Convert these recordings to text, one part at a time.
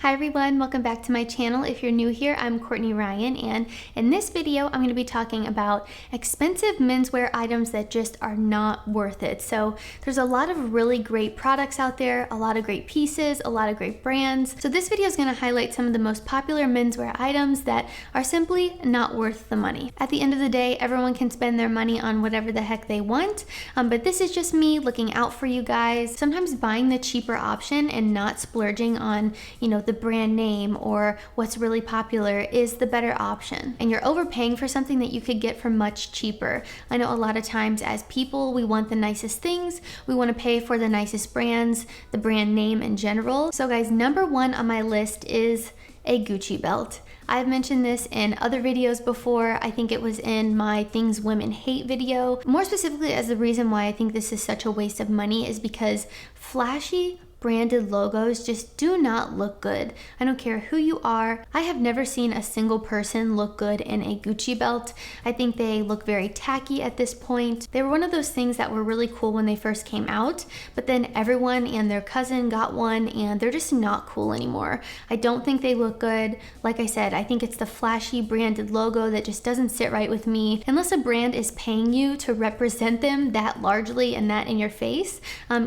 Hi everyone, welcome back to my channel. If you're new here, I'm Courtney Ryan, and in this video, I'm going to be talking about expensive menswear items that just are not worth it. So there's a lot of really great products out there, a lot of great pieces, a lot of great brands. So this video is going to highlight some of the most popular menswear items that are simply not worth the money. At the end of the day, everyone can spend their money on whatever the heck they want, but this is just me looking out for you guys. Sometimes buying the cheaper option and not splurging on, the brand name or what's really popular is the better option. And you're overpaying for something that you could get for much cheaper. I know a lot of times as people, we want the nicest things. We want to pay for the nicest brands, the brand name in general. So guys, number one on my list is a Gucci belt. I've mentioned this in other videos before. I think it was in my Things Women Hate video. More specifically, as the reason why I think this is such a waste of money is because flashy branded logos just do not look good. I don't care who you are. I have never seen a single person look good in a Gucci belt. I think they look very tacky at this point. They were one of those things that were really cool when they first came out, but then everyone and their cousin got one and they're just not cool anymore. I don't think they look good. Like I said, I think it's the flashy branded logo that just doesn't sit right with me. Unless a brand is paying you to represent them that largely and that in your face,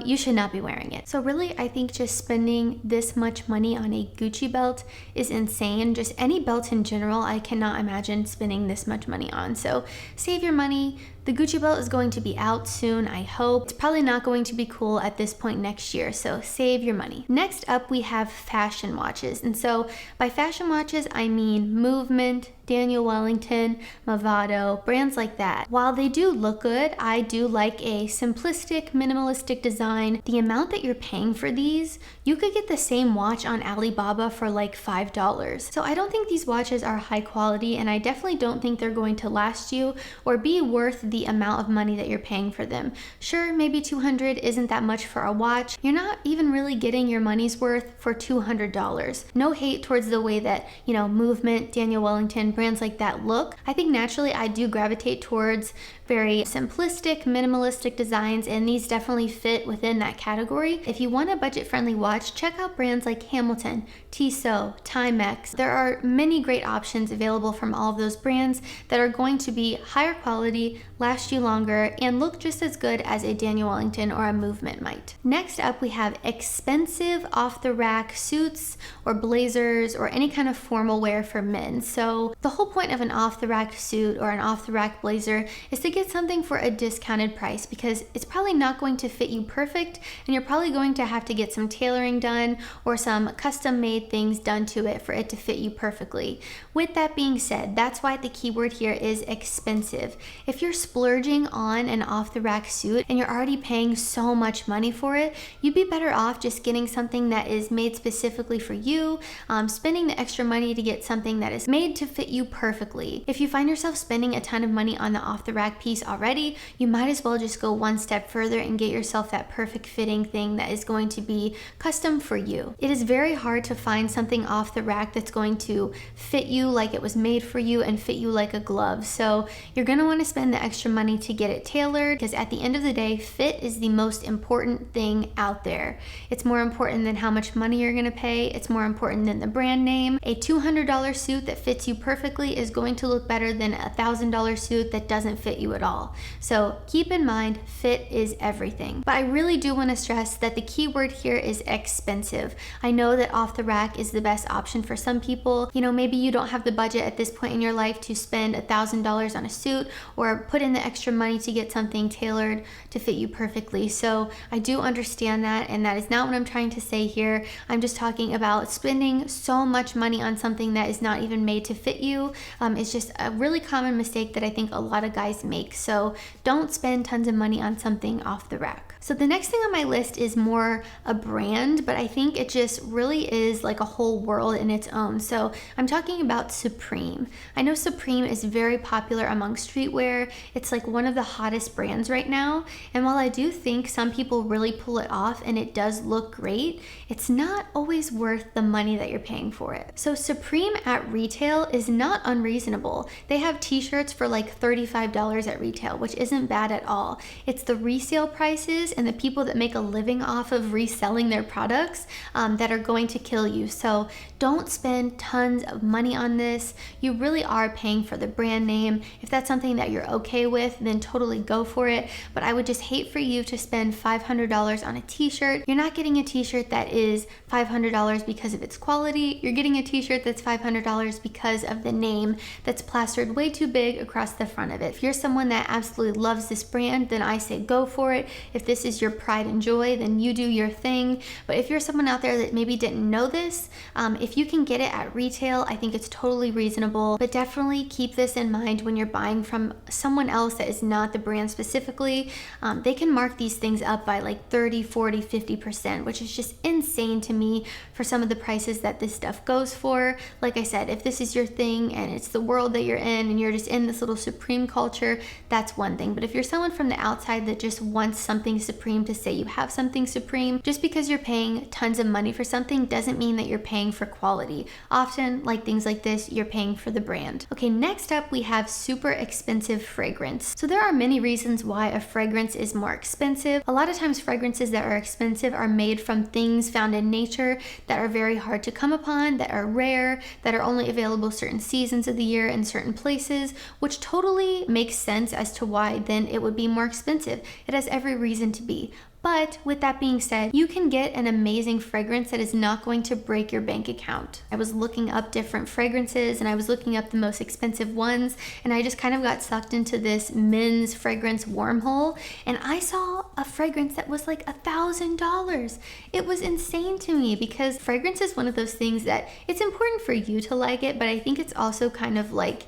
you should not be wearing it. So really, I think just spending this much money on a Gucci belt is insane. Just any belt in general, I cannot imagine spending this much money on. So save your money. The Gucci belt is going to be out soon, I hope. It's probably not going to be cool at this point next year, so save your money. Next up, we have fashion watches. And so by fashion watches, I mean Movement, Daniel Wellington, Movado, brands like that. While they do look good, I do like a simplistic, minimalistic design. The amount that you're paying for these, you could get the same watch on Alibaba for like $5. So I don't think these watches are high quality, and I definitely don't think they're going to last you or be worth the amount of money that you're paying for them. Sure, maybe $200 isn't that much for a watch. You're not even really getting your money's worth for $200. No hate towards the way that, Movement, Daniel Wellington, brands like that look. I think naturally I do gravitate towards very simplistic, minimalistic designs, and these definitely fit within that category. If you want a budget-friendly watch, check out brands like Hamilton, Tissot, Timex. There are many great options available from all of those brands that are going to be higher quality, last you longer, and look just as good as a Daniel Wellington or a Movement might. Next up, we have expensive off-the-rack suits or blazers or any kind of formal wear for men. So the whole point of an off-the-rack suit or an off-the-rack blazer is to get something for a discounted price, because it's probably not going to fit you perfect, and you're probably going to have to get some tailoring done or some custom-made things done to it for it to fit you perfectly. With that being said, that's why the keyword here is expensive. If you're splurging on an off-the-rack suit and you're already paying so much money for it, you'd be better off just getting something that is made specifically for you, spending the extra money to get something that is made to fit you perfectly. If you find yourself spending a ton of money on the off-the-rack piece already, you might as well just go one step further and get yourself that perfect fitting thing that is going to be custom for you. It is very hard to find something off the rack that's going to fit you like it was made for you and fit you like a glove. So you're going to want to spend the extra money to get it tailored, because at the end of the day, fit is the most important thing out there. It's more important than how much money you're going to pay. It's more important than the brand name. A $200 suit that fits you perfectly is going to look better than a $1,000 suit that doesn't fit you at all. So keep in mind, fit is everything. But I really do want to stress that the key word here is expensive. I know that off the rack is the best option for some people. Maybe you don't have the budget at this point in your life to spend $1,000 on a suit or put in the extra money to get something tailored to fit you perfectly. So I do understand that, and that is not what I'm trying to say here. I'm just talking about spending so much money on something that is not even made to fit you. It's just a really common mistake that I think a lot of guys make. So don't spend tons of money on something off the rack. So the next thing on my list is more a brand, but I think it just really is like a whole world in its own. So I'm talking about Supreme. I know Supreme is very popular among streetwear. It's like one of the hottest brands right now. And while I do think some people really pull it off and it does look great, it's not always worth the money that you're paying for it. So Supreme at retail is not unreasonable. They have t-shirts for like $35 at retail, which isn't bad at all. It's the resale prices and the people that make a living off of reselling their products that are going to kill you. So don't spend tons of money on this. You really are paying for the brand name. If that's something that you're okay with, then totally go for it. But I would just hate for you to spend $500 on a t-shirt. You're not getting a t-shirt that is $500 because of its quality. You're getting a t-shirt that's $500 because of the name that's plastered way too big across the front of it. If you're someone that absolutely loves this brand, then I say go for it. If this is your pride and joy, then you do your thing. But if you're someone out there that maybe didn't know this, if you can get it at retail, I think it's totally reasonable. But definitely keep this in mind when you're buying from someone else that is not the brand specifically. They can mark these things up by like 30, 40, 50%, which is just insane to me for some of the prices that this stuff goes for. Like I said, if this is your thing and it's the world that you're in and you're just in this little Supreme culture, that's one thing. But if you're someone from the outside that just wants something Supreme to say you have something Supreme, just because you're paying tons of money for something doesn't mean that you're paying for quality. Often, like things like this, you're paying for the brand. Okay, next up we have super expensive fragrance. So there are many reasons why a fragrance is more expensive. A lot of times fragrances that are expensive are made from things found in nature that are very hard to come upon, that are rare, that are only available certain seasons of the year in certain places, which totally makes sense as to why then it would be more expensive. It has every reason to be. But with that being said, you can get an amazing fragrance that is not going to break your bank account. I was looking up different fragrances and I was looking up the most expensive ones, and I just kind of got sucked into this men's fragrance wormhole, and I saw a fragrance that was like $1,000. It was insane to me because fragrance is one of those things that it's important for you to like it, but I think it's also kind of like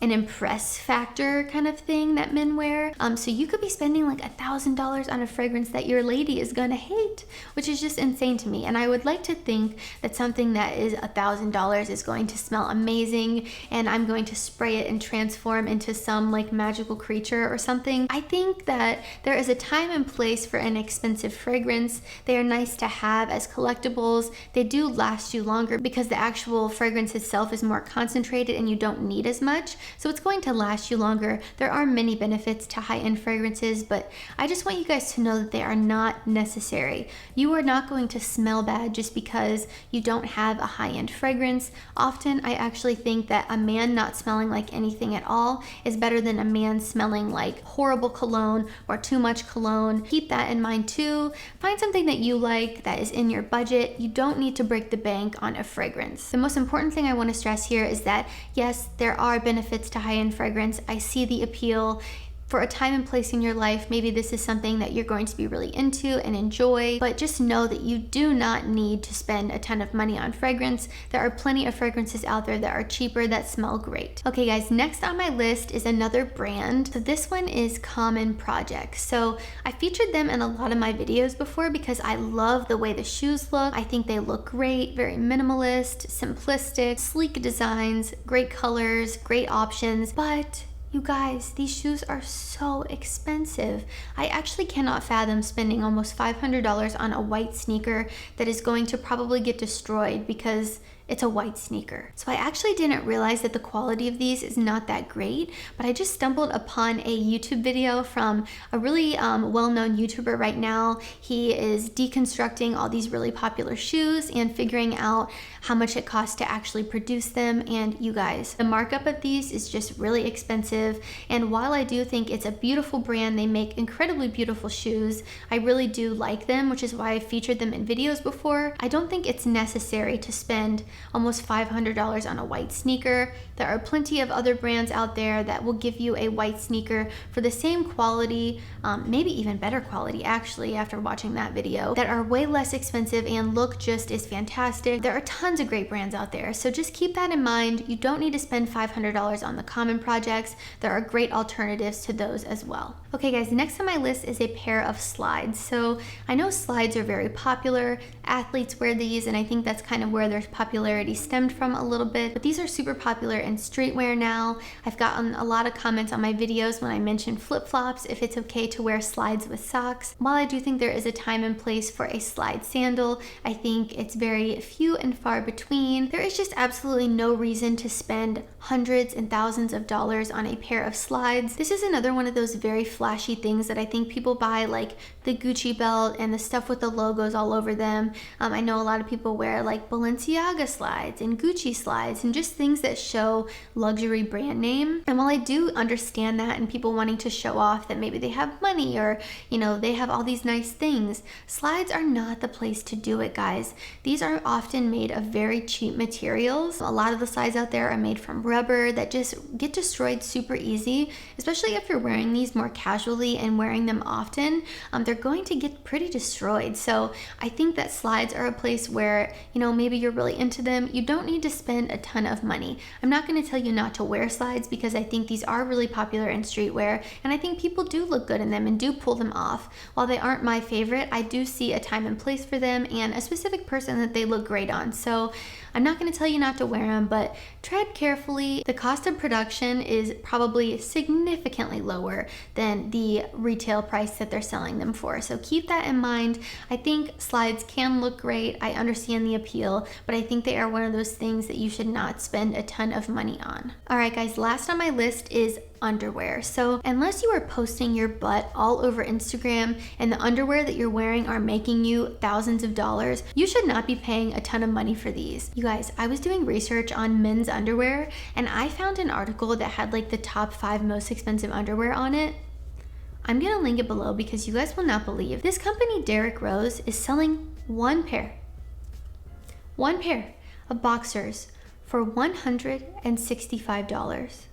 an impress factor kind of thing that men wear. So you could be spending like $1,000 on a fragrance that your lady is gonna hate, which is just insane to me. And I would like to think that something that is $1,000 is going to smell amazing and I'm going to spray it and transform into some like magical creature or something. I think that there is a time and place for an expensive fragrance. They are nice to have as collectibles. They do last you longer because the actual fragrance itself is more concentrated and you don't need as much. So it's going to last you longer. There are many benefits to high-end fragrances, but I just want you guys to know that they are not necessary. You are not going to smell bad just because you don't have a high-end fragrance. Often I actually think that a man not smelling like anything at all is better than a man smelling like horrible cologne or too much cologne. Keep that in mind too. Find something that you like that is in your budget. You don't need to break the bank on a fragrance. The most important thing I want to stress here is that yes, there are benefits to high-end fragrance. I see the appeal. For a time and place in your life, maybe this is something that you're going to be really into and enjoy, but just know that you do not need to spend a ton of money on fragrance. There are plenty of fragrances out there that are cheaper that smell great. Okay guys, next on my list is another brand. So this one is Common Project. So I featured them in a lot of my videos before because I love the way the shoes look. I think they look great, very minimalist, simplistic, sleek designs, great colors, great options, but you guys, these shoes are so expensive. I actually cannot fathom spending almost $500 on a white sneaker that is going to probably get destroyed because it's a white sneaker. So I actually didn't realize that the quality of these is not that great, but I just stumbled upon a YouTube video from a really well-known YouTuber right now. He is deconstructing all these really popular shoes and figuring out how much it costs to actually produce them. And you guys, the markup of these is just really expensive. And while I do think it's a beautiful brand, they make incredibly beautiful shoes, I really do like them, which is why I featured them in videos before. I don't think it's necessary to spend almost $500 on a white sneaker. There are plenty of other brands out there that will give you a white sneaker for the same quality, maybe even better quality actually after watching that video, that are way less expensive and look just as fantastic. There are tons of great brands out there, so just keep that in mind. You don't need to spend $500 on the Common Projects. There are great alternatives to those as well. Okay guys, next on my list is a pair of slides. So I know slides are very popular. Athletes wear these and I think that's kind of where their popularity popularity stemmed from a little bit, but these are super popular in streetwear now. I've gotten a lot of comments on my videos when I mention flip-flops, if it's okay to wear slides with socks. While I do think there is a time and place for a slide sandal, I think it's very few and far between. There is just absolutely no reason to spend hundreds and thousands of dollars on a pair of slides. This is another one of those very flashy things that I think people buy, like the Gucci belt and the stuff with the logos all over them. I know a lot of people wear like Balenciaga slides and Gucci slides and just things that show luxury brand name. And while I do understand that and people wanting to show off that maybe they have money or, you know, they have all these nice things, slides are not the place to do it, guys. These are often made of very cheap materials. A lot of the slides out there are made from rubber that just get destroyed super easy, especially if you're wearing these more casually and wearing them often. They're going to get pretty destroyed. So I think that slides are a place where, you know, maybe you're really into them. You don't need to spend a ton of money. I'm not going to tell you not to wear slides because I think these are really popular in streetwear, and I think people do look good in them and do pull them off. While they aren't my favorite, I do see a time and place for them and a specific person that they look great on. So I'm not going to tell you not to wear them, but tread carefully. The cost of production is probably significantly lower than the retail price that they're selling them for. So keep that in mind. I think slides can look great. I understand the appeal, but I think they are one of those things that you should not spend a ton of money on. All right, guys, last on my list is underwear. So unless you are posting your butt all over Instagram and the underwear that you're wearing are making you thousands of dollars, you should not be paying a ton of money for these. You guys, I was doing research on men's underwear and I found an article that had like the top 5 most expensive underwear on it. I'm gonna link it below because you guys will not believe. This company, Derrick Rose, is selling one pair of boxers for $165.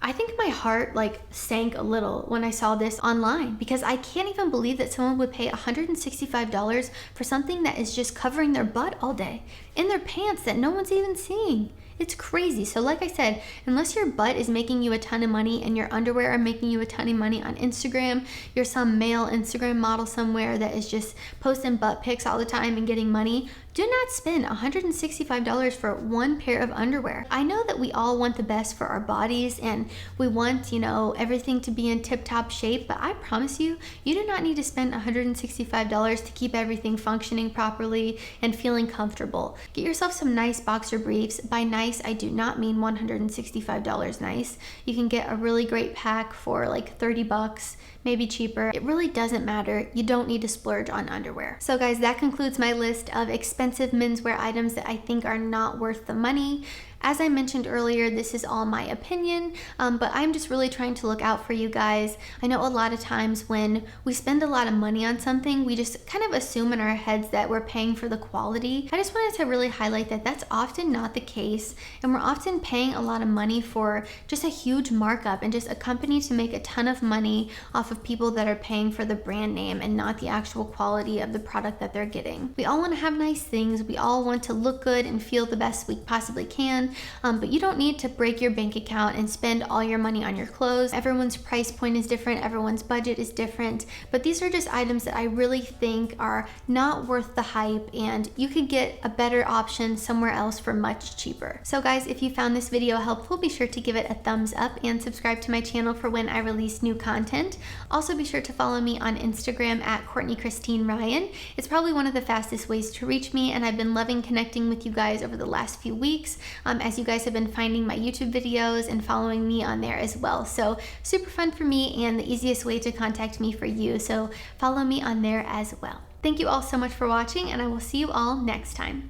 I think my heart like sank a little when I saw this online because I can't even believe that someone would pay $165 for something that is just covering their butt all day in their pants that no one's even seeing. It's crazy. So like I said, unless your butt is making you a ton of money and your underwear are making you a ton of money on Instagram, you're some male Instagram model somewhere that is just posting butt pics all the time and getting money, do not spend $165 for one pair of underwear. I know that we all want the best for our bodies and we want, you know, everything to be in tip-top shape, but I promise you, you do not need to spend $165 to keep everything functioning properly and feeling comfortable. Get yourself some nice boxer briefs. By nice, I do not mean $165 nice. You can get a really great pack for like 30 bucks, maybe cheaper. It really doesn't matter. You don't need to splurge on underwear. So guys, that concludes my list of expensive menswear items that I think are not worth the money. As I mentioned earlier, this is all my opinion, but I'm just really trying to look out for you guys. I know a lot of times when we spend a lot of money on something, we just kind of assume in our heads that we're paying for the quality. I just wanted to really highlight that that's often not the case, and we're often paying a lot of money for just a huge markup and just a company to make a ton of money off of people that are paying for the brand name and not the actual quality of the product that they're getting. We all want to have nice things. We all want to look good and feel the best we possibly can. But you don't need to break your bank account and spend all your money on your clothes. Everyone's price point is different, everyone's budget is different, but these are just items that I really think are not worth the hype and you could get a better option somewhere else for much cheaper. So guys, if you found this video helpful, be sure to give it a thumbs up and subscribe to my channel for when I release new content. Also be sure to follow me on Instagram at Courtney Christine Ryan. It's probably one of the fastest ways to reach me, and I've been loving connecting with you guys over the last few weeks. As you guys have been finding my YouTube videos and following me on there as well. So super fun for me and the easiest way to contact me for you. So follow me on there as well. Thank you all so much for watching, and I will see you all next time.